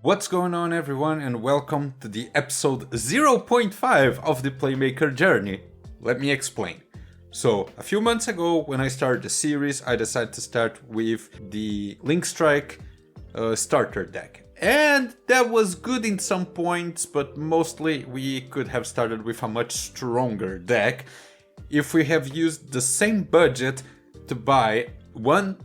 What's going on, everyone, and welcome to the episode 0.5 of the Playmaker Journey. Let me explain. So, a few months ago, when I started the series, I decided to start with the Lyrilusc starter deck. And that was good in some points, but mostly we could have started with a much stronger deck if we have used the same budget to buy one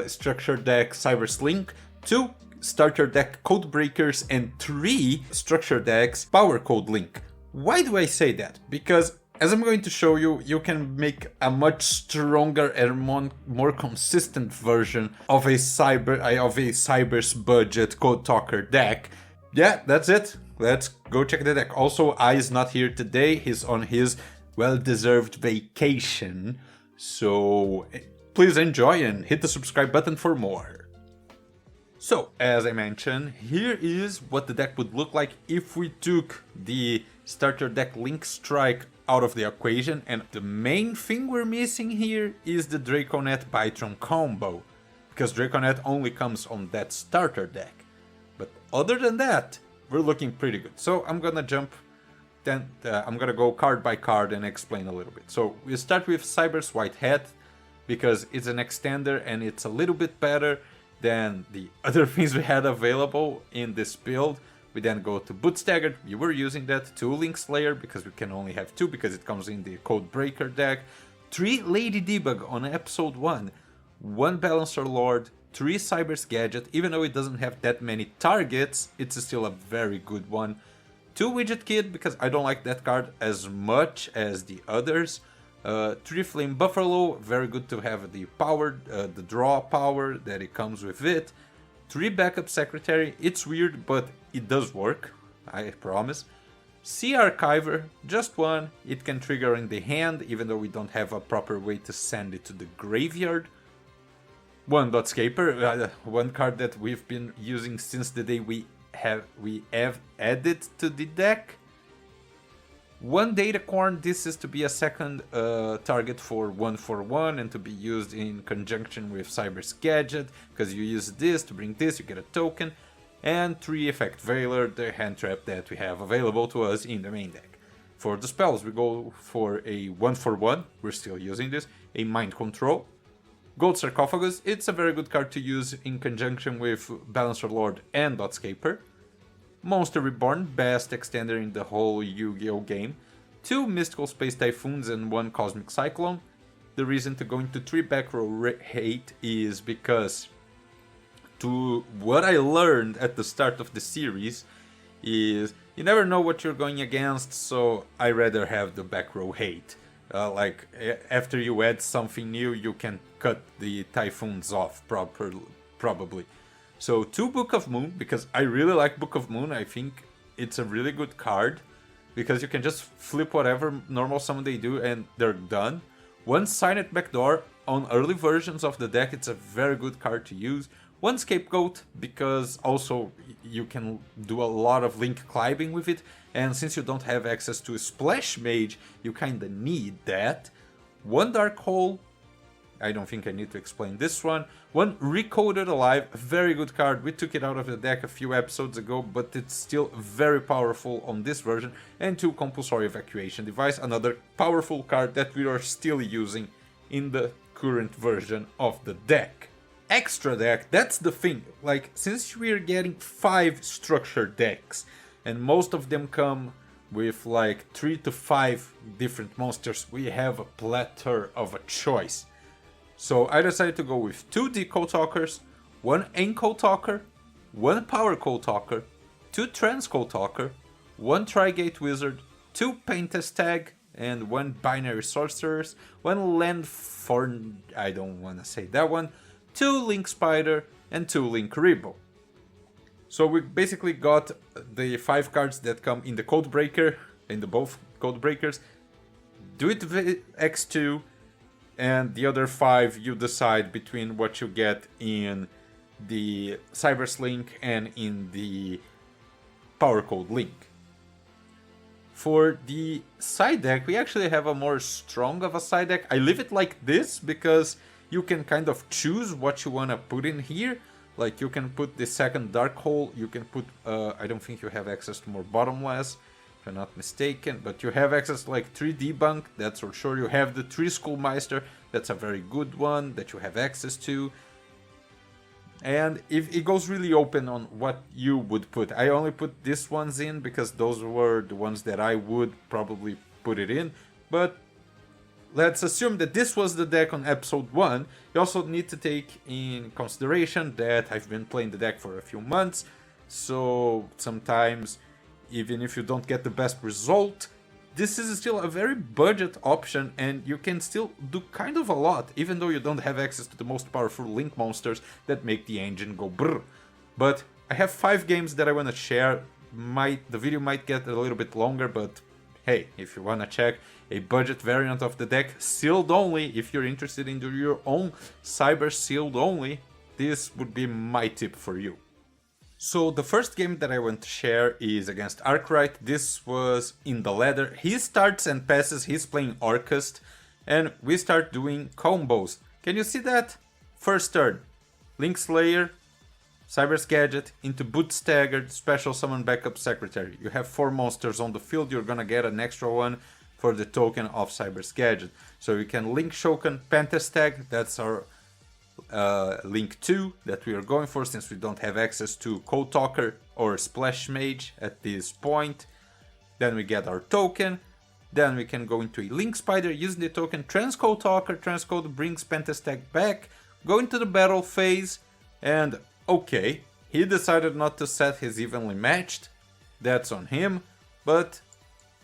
structure deck Cyberse Link, two starter deck Code Breakers, and three structure decks Power Code Link. Why do I say that? Because as I'm going to show you, you can make a much stronger and more consistent version of a Cyberse budget Code Talker deck. Yeah, that's it. Let's go check the deck. Also, I is not here today. He's on his well-deserved vacation. So please enjoy and hit the subscribe button for more. So, as I mentioned, here is what the deck would look like if we took the starter deck Link Strike out of the equation, and the main thing we're missing here is the Draconet Bytron combo, because Draconet only comes on that starter deck. But other than that, we're looking pretty good. So I'm gonna jump, then I'm gonna go card by card and explain a little bit. So we start with Cyberse White Hat, because it's an extender and it's a little bit better than the other things we had available in this build. We then go to Boot Staggered, we were using that, 2 Link Slayer, because we can only have 2 because it comes in the Code Breaker deck, 3 Lady Debug on episode 1, 1 Balancer Lord, 3 Cyberse Gadget. Even though it doesn't have that many targets, it's still a very good one. 2 Widget Kid, because I don't like that card as much as the others. 3 Flame Buffalo, very good to have the power, the draw power that it comes with it. 3 Backup Secretary, it's weird, but it does work, I promise. Sea Archiver, just 1, it can trigger in the hand, even though we don't have a proper way to send it to the graveyard. 1 Dotscaper, 1 card that we've been using since the day we have added to the deck. 1 Datacorn, this is to be a second target for 1/1 and to be used in conjunction with Cyberse Gadget, because you use this to bring this, you get a token. And 3 Effect Veiler, the hand trap that we have available to us in the main deck. For the spells, we go for a 1/1, we're still using this, a Mind Control. Gold Sarcophagus, it's a very good card to use in conjunction with Balancer Lord and Dotscaper. Monster Reborn, best extender in the whole Yu-Gi-Oh game. 2 Mystical Space Typhoons and 1 Cosmic Cyclone. The reason to go into 3 back row hate is because, to what I learned at the start of the series, is you never know what you're going against, so I rather have the back row hate. Like, after you add something new, you can cut the Typhoons off probably. So 2 Book of Moon, because I really like Book of Moon. I think it's a really good card, because you can just flip whatever normal summon they do and they're done. 1 Silent Backdoor, on early versions of the deck it's a very good card to use. 1 Scapegoat, because also you can do a lot of link climbing with it, and since you don't have access to a Splash Mage, you kinda need that. 1 Dark Hole, I don't think I need to explain this one. 1 Recoded Alive, very good card. We took it out of the deck a few episodes ago, but it's still very powerful on this version. And 2 Compulsory Evacuation Device, another powerful card that we are still using in the current version of the deck. Extra deck, that's the thing. Like, since we are getting 5 structured decks, and most of them come with like 3 to 5 different monsters, we have a plethora of a choice. So I decided to go with 2 Decode Talkers, 1 INTO Talker, 1 Power Code Talker, 2 Trans Code Talker, 1 Tri-Gate Wizard, 2 Paintest Tag, and 1 Binary Sorcerers, 1 Land for... I don't wanna say that one, 2 Link Spider, and 2 Link Ribble. So we basically got the 5 cards that come in the Code Breaker, in the both Code Breakers. Do it X2, and the other 5 you decide between what you get in the Cyberse Link and in the Power Code Link. For the side deck, we actually have a more strong of a side deck. I leave it like this because you can kind of choose what you want to put in here, Like you can put the second Dark Hole, you can put, I don't think you have access to more Bottomless, if I'm not mistaken, but you have access to like 3 Debunk, that's for sure. You have the 3 Schoolmeister, that's a very good one that you have access to. And if it goes really open on what you would put. I only put these ones in because those were the ones that I would probably put it in. But let's assume that this was the deck on episode 1. You also need to take in consideration that I've been playing the deck for a few months. So sometimes, even if you don't get the best result, this is still a very budget option and you can still do kind of a lot, even though you don't have access to the most powerful link monsters that make the engine go brr. But I have 5 games that I want to share. The video might get a little bit longer, but hey, if you want to check a budget variant of the deck, sealed only, if you're interested in doing your own Cyber sealed only, this would be my tip for you. So the first game that I want to share is against Arkwright. This was in the ladder. He starts and passes, he's playing Orcust, and we start doing combos. Can you see that? First turn, Link Slayer, Cyberse Gadget, into Boot Staggered, Special Summon Backup Secretary. You have 4 monsters on the field, you're gonna get an extra one for the token of Cyberse Gadget. So you can Link Shokan, Pentastag, that's our Link 2 that we are going for since we don't have access to Code Talker or Splash Mage at this point. Then we get our token. Then we can go into a Link Spider using the token Transcode Talker. Transcode brings Pentastag back. Go into the battle phase. And okay, he decided not to set his evenly matched. That's on him. But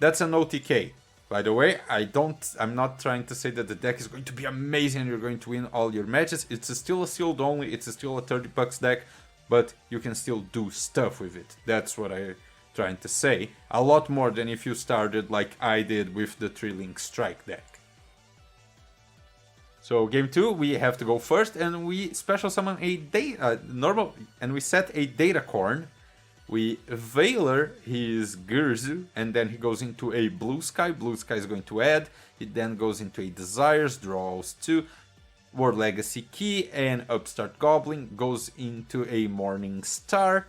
that's an OTK. By the way, I'm not trying to say that the deck is going to be amazing and you're going to win all your matches. It's still a sealed only, it's still a 30 bucks deck, but you can still do stuff with it. That's what I'm trying to say. A lot more than if you started like I did with the 3-link strike deck. So game 2, we have to go first and we special summon a normal, and we set a Datacorn. We Veiler his Gurzu, and then he goes into a Blue Sky. Blue Sky is going to add. He then goes into a Desires, draws 2. War Legacy Key and Upstart Goblin. Goes into a Morning Star.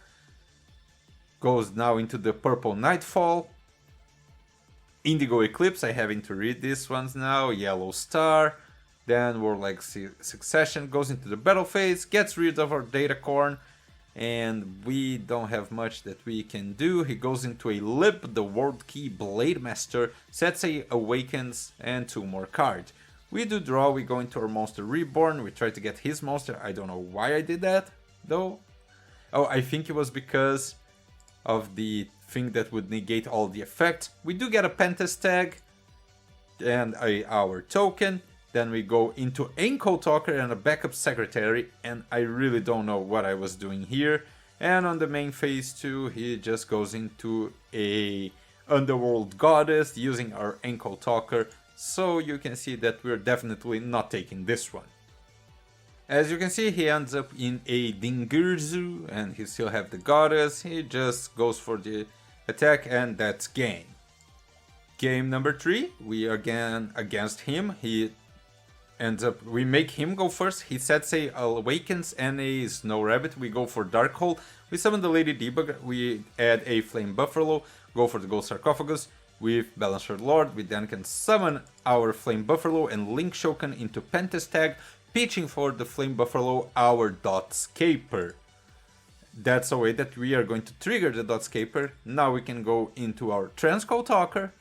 Goes now into the Purple Nightfall. Indigo Eclipse, I having to read these ones now. Yellow Star. Then War Legacy Succession. Goes into the battle phase. Gets rid of our Datacorn. And we don't have much that we can do. He goes into a Lip, the World Key Blade Master, sets a Awakens, and 2 more cards. We do draw, we go into our Monster Reborn, we try to get his monster. I don't know why I did that, though. Oh, I think it was because of the thing that would negate all the effects. We do get a Pentastag and our token. Then we go into INTO Talker and a backup secretary, and I really don't know what I was doing here. And on the main phase 2, he just goes into a Underworld Goddess using our INTO Talker, so you can see that we're definitely not taking this one. As you can see, he ends up in a Dingirzu, and he still have the Goddess. He just goes for the attack, and that's game. Game number 3, we again against him. We make him go first. He sets a Awakens and a Snow Rabbit. We go for Dark Hole. We summon the Lady Debug. We add a Flame Buffalo. Go for the Gold Sarcophagus. With Balancer Lord, we then can summon our Flame Buffalo and Link Shokan into Pentastag, pitching for the Flame Buffalo our Dotscaper. That's a way that we are going to trigger the Dotscaper. Now we can go into our Transcode Talker.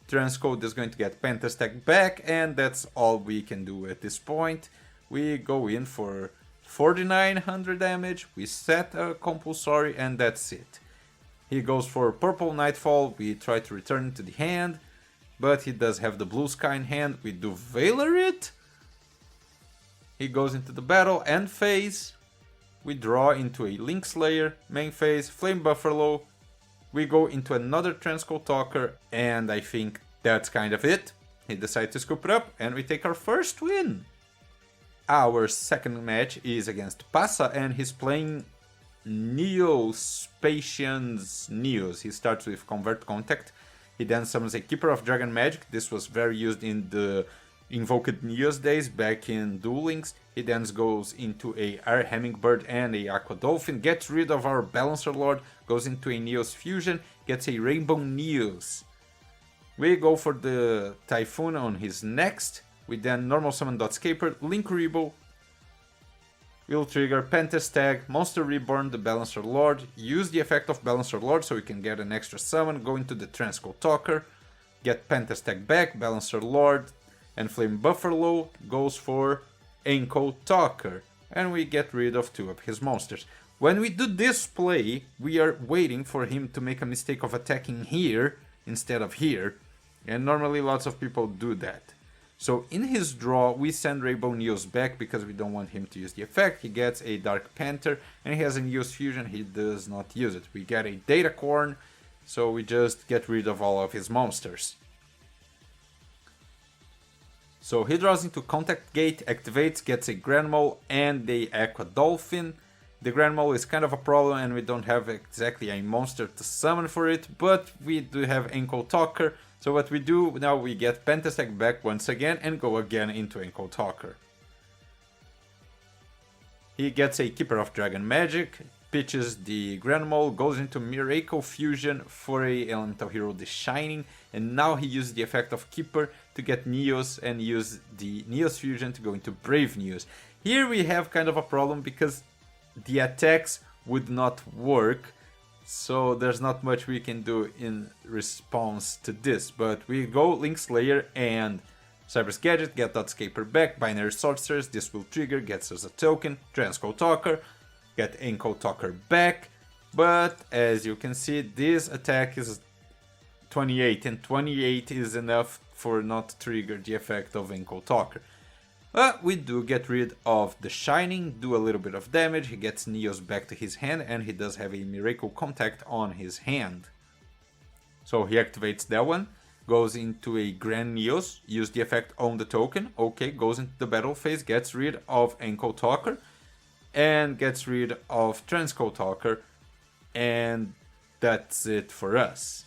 Transcode is going to get Pentastag back, and that's all we can do at this point. We go in for 4900 damage, we set a compulsory, and that's it. He goes for Purple Nightfall, we try to return to the hand, but he does have the Blue Sky in hand. We do Veiler it. He goes into the battle end phase. We draw into a Link Slayer, main phase, Flame Buffalo. We go into another Transcode Talker, and I think that's kind of it. He decides to scoop it up, and we take our first win. Our second match is against Passa, and he's playing Neospatians Neos. He starts with Convert Contact. He then summons a Keeper of Dragon Magic. This was very used in the Invoked Neos days back in Duel Links. He then goes into a Air Hummingbird and a Aqua Dolphin, gets rid of our Balancer Lord, goes into a Neos Fusion, gets a Rainbow Neos. We go for the Typhoon on his next. We then normal summon Dotscaper, Link Rebo, will trigger Pentestag, Monster Reborn, the Balancer Lord, use the effect of Balancer Lord so we can get an extra summon, go into the Transcode Talker, get Pentestag back, Balancer Lord, and Flame Buffalo goes for INTO Talker, and we get rid of 2 of his monsters. When we do this play, we are waiting for him to make a mistake of attacking here instead of here, and normally lots of people do that. So in his draw, we send Rainbow Neos back because we don't want him to use the effect. He gets a Dark Panther, and he has a Neos Fusion, he does not use it. We get a Data Corn, so we just get rid of all of his monsters. So he draws into Contact Gate, activates, gets a Grand Mole and the Aqua Dolphin. The Grand Mole is kind of a problem and we don't have exactly a monster to summon for it, but we do have INTO Talker. So what we do now, we get Pentestag back once again and go again into INTO Talker. He gets a Keeper of Dragon Magic, pitches the Grand Mole, goes into Miracle Fusion for a Elemental Hero The Shining, and now he uses the effect of Keeper to get Neos and use the Neos Fusion to go into Brave Neos. Here we have kind of a problem because the attacks would not work, so there's not much we can do in response to this, but we go Link Slayer and Cyberse Gadget, get Dotscaper back, Binary Sorceress, this will trigger, gets us a token, Transcode Talker, get INTO Talker back, but as you can see, this attack is 28, and 28 is enough for not to trigger the effect of INTO Talker. But we do get rid of the Shining, do a little bit of damage, he gets Neos back to his hand, and he does have a Miracle Contact on his hand. So he activates that one, goes into a Grand Neos, use the effect on the token, okay, goes into the battle phase, gets rid of INTO Talker, and gets rid of Transcode Talker, and that's it for us.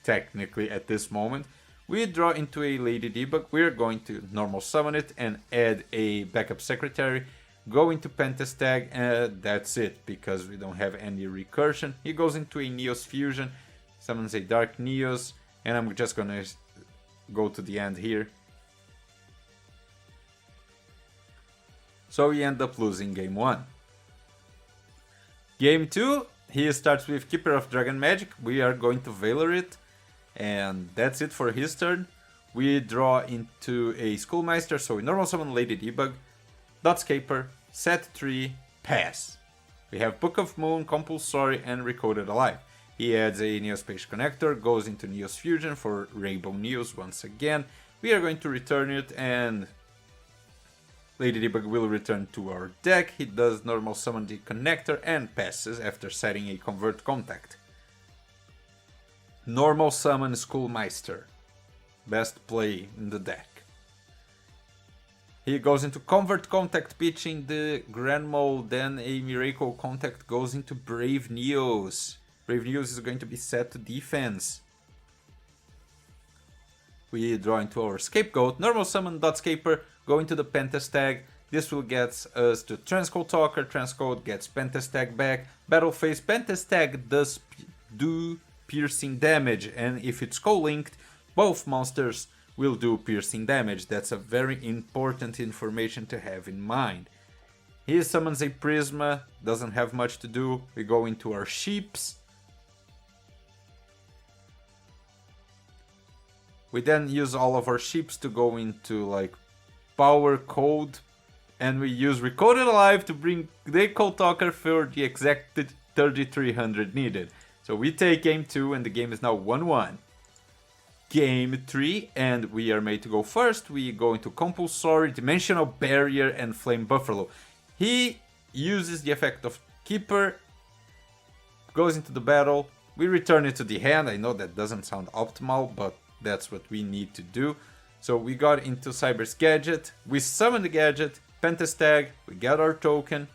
Technically at this moment, we draw into a Lady Debug, we're going to normal summon it and add a backup secretary, go into Pentestag, and that's it, because we don't have any recursion. He goes into a Neos Fusion, summons a Dark Neos, and I'm just gonna go to the end here. So we end up losing game 1. Game 2, he starts with Keeper of Dragon Magic, we are going to Valor it, and that's it for his turn. We draw into a Schoolmeister, so we normal summon Lady Debug, Dotscaper, set 3, pass. We have Book of Moon, Compulsory, and Recoded Alive. He adds a Neospace Connector, goes into Neos Fusion for Rainbow Neos once again. We are going to return it, and Lady Debug will return to our deck. He does normal summon the Connector and passes after setting a Convert Contact. Normal summon Schoolmeister. Best play in the deck. He goes into Convert Contact, pitching the Grand Mole, then a Miracle Contact goes into Brave Neos. Brave Neos is going to be set to defense. We draw into our Scapegoat, normal summon Dotscaper, go into the Pentestag. This will get us to Transcode Talker, Transcode gets Pentestag back. Battle phase, Pentestag does do piercing damage, and if it's co-linked, both monsters will do piercing damage. That's a very important information to have in mind. He summons a Prisma, doesn't have much to do. We go into our Sheeps. We then use all of our Sheeps to go into like Power Code, and we use Recoded Alive to bring Decode Talker for the exact 3300 needed. So we take game 2 and the game is now 1-1. Game 3 and we are made to go first. We go into Compulsory, Dimensional Barrier, and Flame Buffalo. He uses the effect of Keeper, goes into the battle. We return it to the hand. I know that doesn't sound optimal, but that's what we need to do. So we got into Cyberse Gadget. We summon the Gadget, Pentestag, we get our token.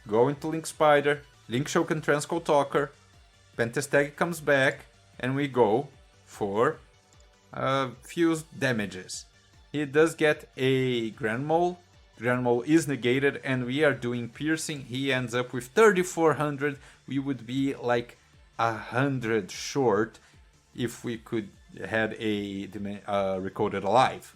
Go into Link Spider, Link Shoken Transcode Talker. Pentestag comes back, and we go for a few damages. He does get a Grand Mole. Grand Mole is negated and we are doing piercing. He ends up with 3400. We would be like 100 short if we could had a Recoded Alive.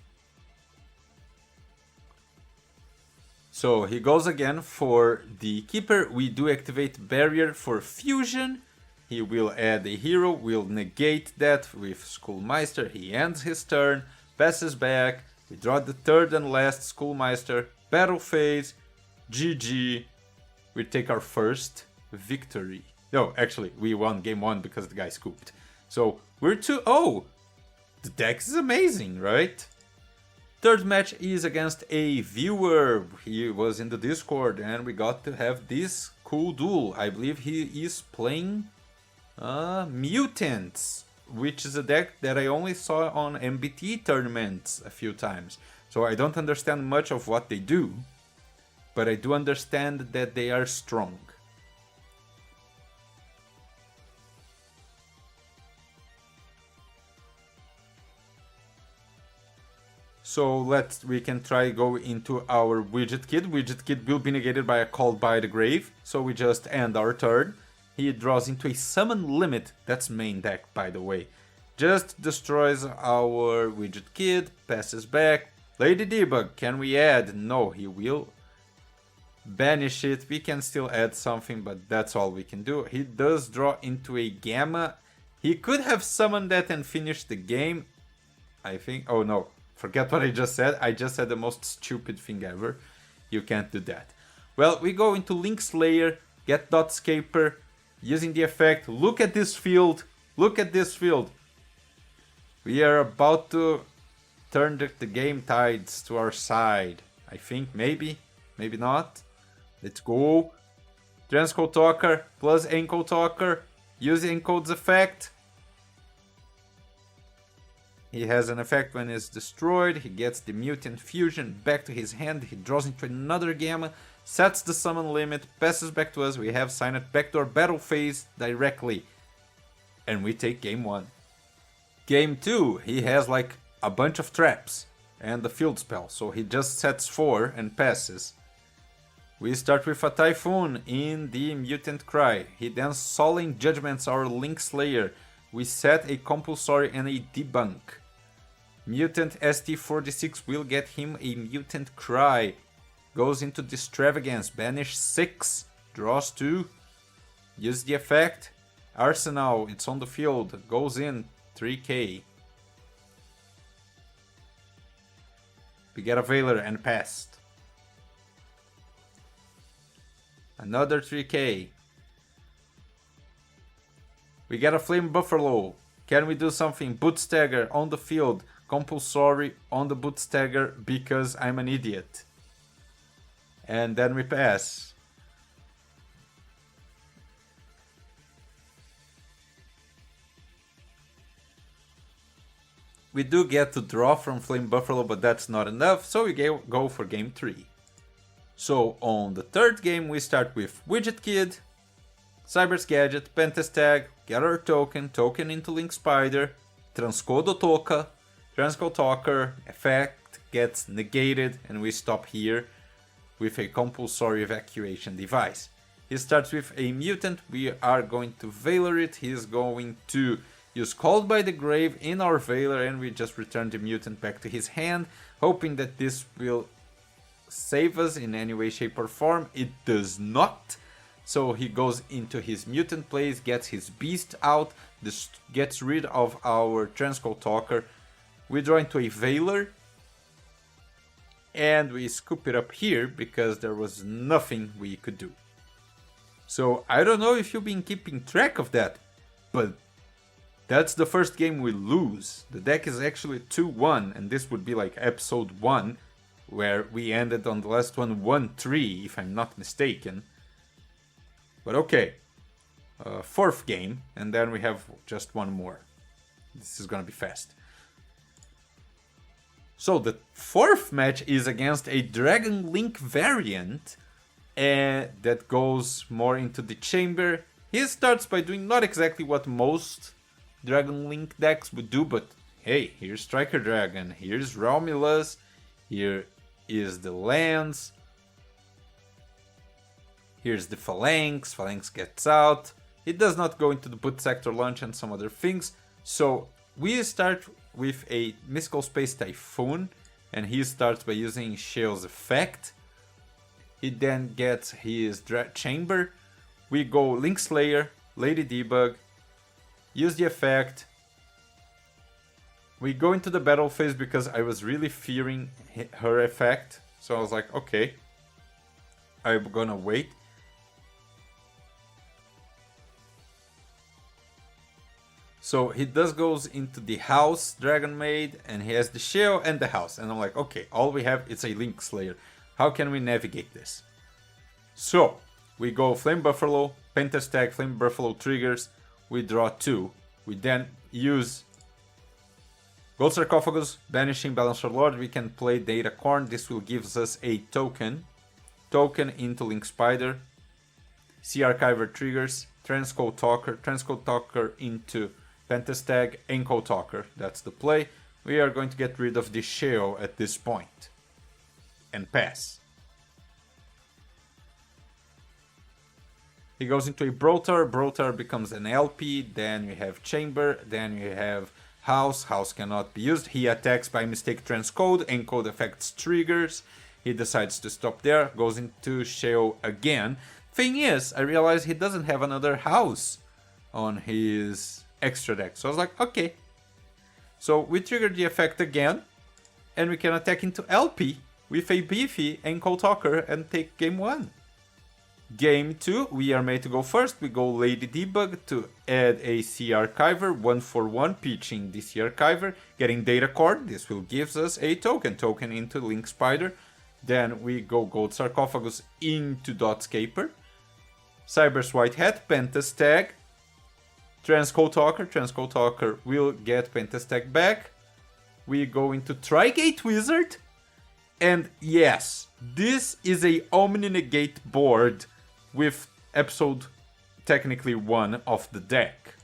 So he goes again for the Keeper. We do activate Barrier for Fusion. He will add a hero, we'll negate that with Schoolmeister. He ends his turn, passes back. We draw the third and last Schoolmeister. Battle phase, GG. We take our first victory. No, actually, we won game 1 because the guy scooped. So we're 2-0. The deck is amazing, right? Third match is against a viewer. He was in the Discord and we got to have this cool duel. I believe he is playing Myutants, which is a deck that I only saw on MBT tournaments a few times. So I don't understand much of what they do, but I do understand that they are strong. So we can try go into our Widget Kid. Widget Kid will be negated by a Called by the Grave, so we just end our turn. He draws into a Summon Limit, that's main deck by the way. Just destroys our Widget Kid, passes back. Lady Debug, can we add? No, he will banish it. We can still add something, but that's all we can do. He does draw into a Gamma. He could have summoned that and finished the game, I think. Oh no. Forget what I just said. I just said the most stupid thing ever. You can't do that. Well, we go into Link Slayer, get Dotscaper, using the effect. Look at this field. Look at this field. We are about to turn the game tides to our side. I think, maybe. Maybe not. Let's go. Transcode Talker plus Encode Talker. Use Encode's effect. He has an effect when it's destroyed. He gets the Mutant Fusion back to his hand. He draws into another Gamma, sets the summon limit, passes back to us. We have signed it back to our battle phase directly. And we take game 1. Game 2, he has like a bunch of traps and the field spell. So he just sets 4 and passes. We start with a Typhoon in the Mutant Cry. He then Solemn Judgments our Link Slayer. We set a Compulsory and a Debunk. Mutant ST46 will get him a Mutant Cry. Goes into Extravagance, banish 6, draws 2. Use the effect. Arsenal, it's on the field, goes in, 3k. We get a Veiler and passed. Another 3k. We get a Flame Buffalo. Can we do something? Bootstagger on the field. Compulsory on the Bootstagger because I'm an idiot. And then we pass. We do get to draw from Flame Buffalo, but that's not enough, so we go for game 3. So on the third game we start with Widget Kid, Cyberse Gadget, Pentastag, get our token into Link Spider, Transcode Otoka, Transcode Talker, effect gets negated, and we stop here with a compulsory evacuation device. He starts with a mutant, we are going to Veiler it, he is going to use Called by the Grave in our Veiler, and we just return the mutant back to his hand, hoping that this will save us in any way, shape or form. It does not. So he goes into his mutant plays, gets his beast out, this gets rid of our Transcode Talker. We draw into a Veiler, and we scoop it up here because there was nothing we could do. So I don't know if you've been keeping track of that, but that's the first game we lose. The deck is actually 2-1, and this would be like episode 1, where we ended on the last one 1-3, if I'm not mistaken. But okay, fourth game, and then we have just one more. This is gonna be fast. So the fourth match is against a Dragon Link variant, and that goes more into the chamber. He starts by doing not exactly what most Dragon Link decks would do, but hey, here's Striker Dragon, here's Romulus, here is the Lance, here's the Phalanx, Phalanx gets out, it does not go into the boot sector launch and some other things, so we start with a Mystical Space Typhoon, and he starts by using Shell's effect. He then gets his chamber. We go Link Slayer, Lady Debug, use the effect. We go into the battle phase because I was really fearing her effect. So I was like, okay, I'm gonna wait. So he goes into the house, Dragon Maid, and he has the shell and the house. And I'm like, okay, all we have is a Link Slayer. How can we navigate this? So we go Flame Buffalo, Pentastag, Flame Buffalo triggers. We draw 2. We then use Gold Sarcophagus, Banishing Balancer Lord. We can play Data Corn. This will give us a token. Token into Link Spider. Sea Archiver triggers. Transcode Talker into Pentastag, INTO Talker. That's the play. We are going to get rid of the shell at this point. And pass. He goes into a Brotar. Brotar becomes an LP. Then we have Chamber. Then we have House. House cannot be used. He attacks by mistake Transcode. Encode affects triggers. He decides to stop there. Goes into shell again. Thing is, I realized he doesn't have another house on his extra deck. So I was like, okay. So we trigger the effect again. And we can attack into LP with a beefy INTO Talker and take game 1. Game 2, we are made to go first. We go Lady Debug to add a Sea Archiver, 1/1, pitching the Sea Archiver, getting Data Cord. This will give us a token into Link Spider. Then we go Gold Sarcophagus into Dotscaper. Cyberse White Hat, Pentastag, Transcode Talker will get Pentastag back. We go into Tri-Gate Wizard. And yes, this is a Omni Negate board with episode technically 1 of the deck.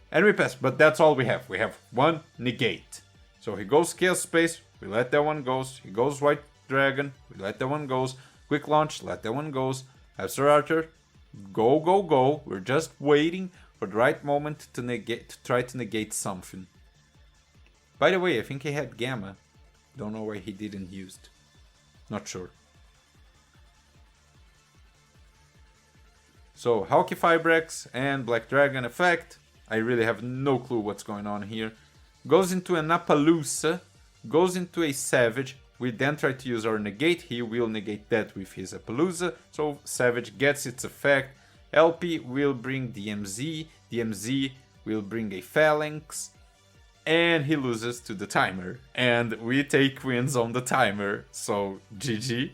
And we pass, but that's all we have. We have 1 negate. So he goes Chaos Space, we let that one go. He goes White Dragon, we let that one go. Quick Launch, let that one go. Abster Archer, go. We're just waiting for the right moment to try to negate something. By the way, I think he had Gamma. Don't know why he didn't use it. Not sure. So, Hawky Fibrex and Black Dragon effect. I really have no clue what's going on here. Goes into an Appaloosa. Goes into a Savage. We then try to use our negate. He will negate that with his Appaloosa. So, Savage gets its effect. LP will bring DMZ. DMZ will bring a Phalanx. And he loses to the timer. And we take wins on the timer. So, GG.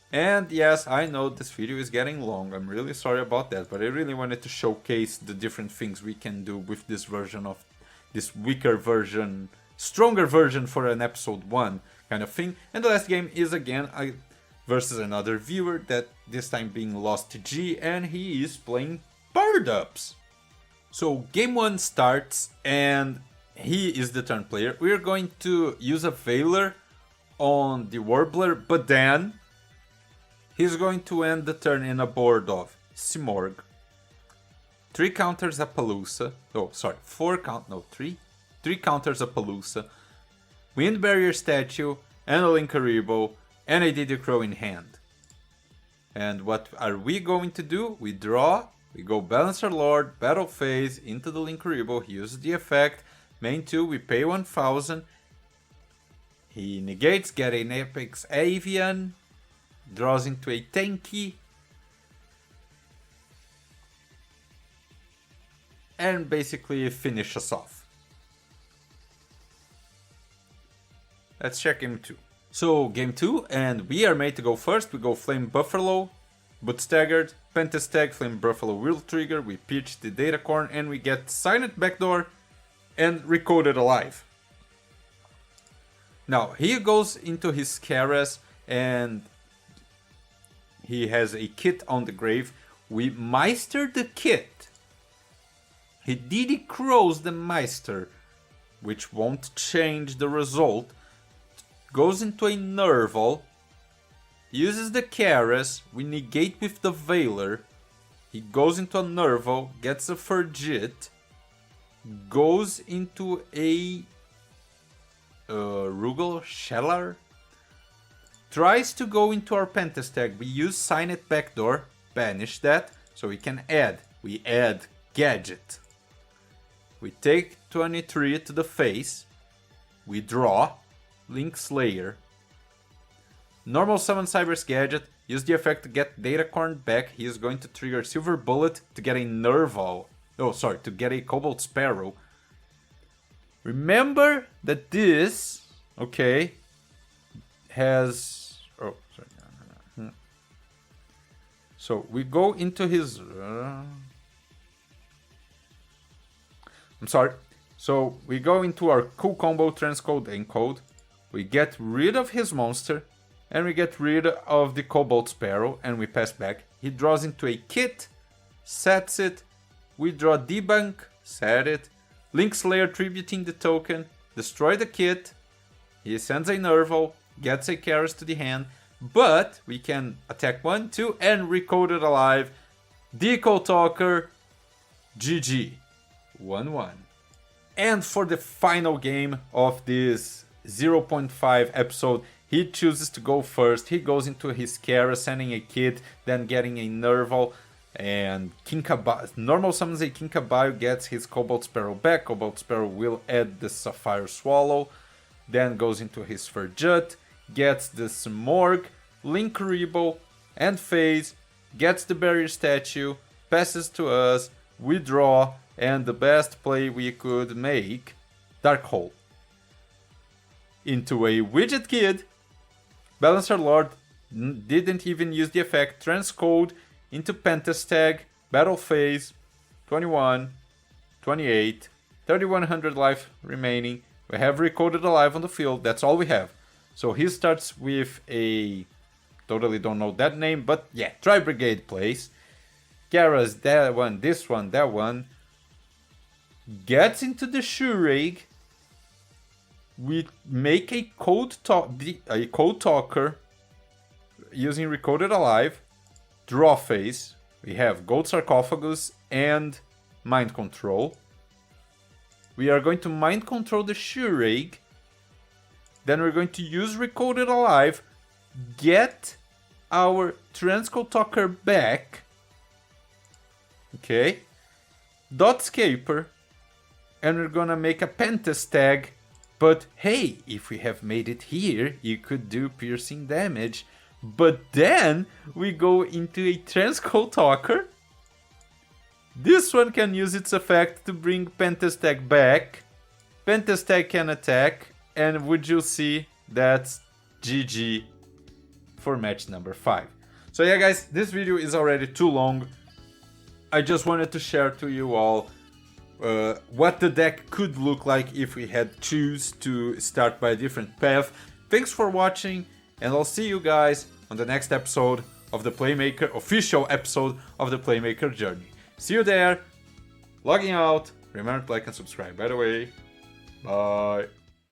And yes, I know this video is getting long. I'm really sorry about that. But I really wanted to showcase the different things we can do with this version of this weaker version, stronger version for an episode 1 kind of thing. And the last game is again versus another viewer, that this time being Lost to G, and he is playing Bird Ups. So game 1 starts and he is the turn player. We're going to use a Veiler on the Warbler, but then he's going to end the turn in a board of Simorgh, 3 counters Appaloosa, oh sorry, 3 counters Appaloosa, Wind Barrier Statue, and a Linkuriboh, and a Diddy Crow in hand. And what are we going to do? We draw, we go Balancer Lord, Battle Phase, into the Linkuriboh, he uses the effect, main 2, we pay 1000, he negates, get an Apex Avian, draws into a Tanky, and basically finish us off. Let's check game 2. So game 2, and we are made to go first. We go Flame Buffalo, Boot Staggered, Pentastag, Flame Buffalo will trigger, we pitch the Data Corn, and we get Silent Backdoor and Recoded Alive. Now he goes into his Scaras and he has a kit on the grave. We Meister the kit. He Diddy Crows the Meister. which won't change the result, goes into a Nerval, uses the Keras, we negate with the Veiler, he goes into a Nerval, gets a Fergit, goes into a Rugal Shellar, tries to go into our Pentestag, we use Sign It Backdoor, banish that, so we can add. We add Gadget. We take 23 to the face, we draw, Link Slayer. Normal summon Cyberse Gadget, use the effect to get Datacorn back, he is going to trigger Silver Bullet to get a Nerval. Oh, sorry, to get a Cobalt Sparrow. Remember that this, okay, has... Oh, sorry. No. So we go into his... I'm sorry. So we go into our cool combo Transcode Encode. We get rid of his monster. And we get rid of the Cobalt Sparrow. And we pass back. He draws into a kit. Sets it. We draw Debunk. Set it. Link Slayer tributing the token. Destroy the kit. He sends a Nerval. Gets a Keras to the hand. But we can attack 1, 2 and Recode it alive. Decode Talker. GG. 1-1. And for the final game of this 0.5 episode, he chooses to go first. He goes into his Keras, sending a kit, then getting a Nerval, and normal summons a Kinkabayo, gets his Cobalt Sparrow back. Cobalt Sparrow will add the Sapphire Swallow, then goes into his Ferjut, gets the Smorg, Link Rebel, and Phase, gets the Barrier Statue, passes to us, we draw, and the best play we could make, Dark Hole. Into a Widget Kid, Balancer Lord didn't even use the effect, Transcode, into Pentestag, Battle Phase, 21, 28, 3100 life remaining, we have Recoded alive on the field, that's all we have. So he starts with a, totally don't know that name, but yeah, Tri-Brigade plays. Keras, that one, this one, that one. Gets into the Shurag. We make a Code Talker using Recoded Alive. Draw phase. We have Gold Sarcophagus and Mind Control. We are going to Mind Control the Shurag. Then we're going to use Recoded Alive. Get our Transcode Talker back. Okay. Dotscaper. And we're gonna make a Pentestag. But hey, if we have made it here, you could do piercing damage. But then we go into a Transcode Talker. This one can use its effect to bring Pentestag back. Pentestag can attack. And would you see, that's GG for match number 5. So yeah guys, this video is already too long. I just wanted to share to you all what the deck could look like if we had choose to start by a different path. Thanks for watching, and I'll see you guys on the next episode of the Playmaker, official episode of the Playmaker Journey. See you there. Logging out. Remember to like and subscribe, by the way. Bye.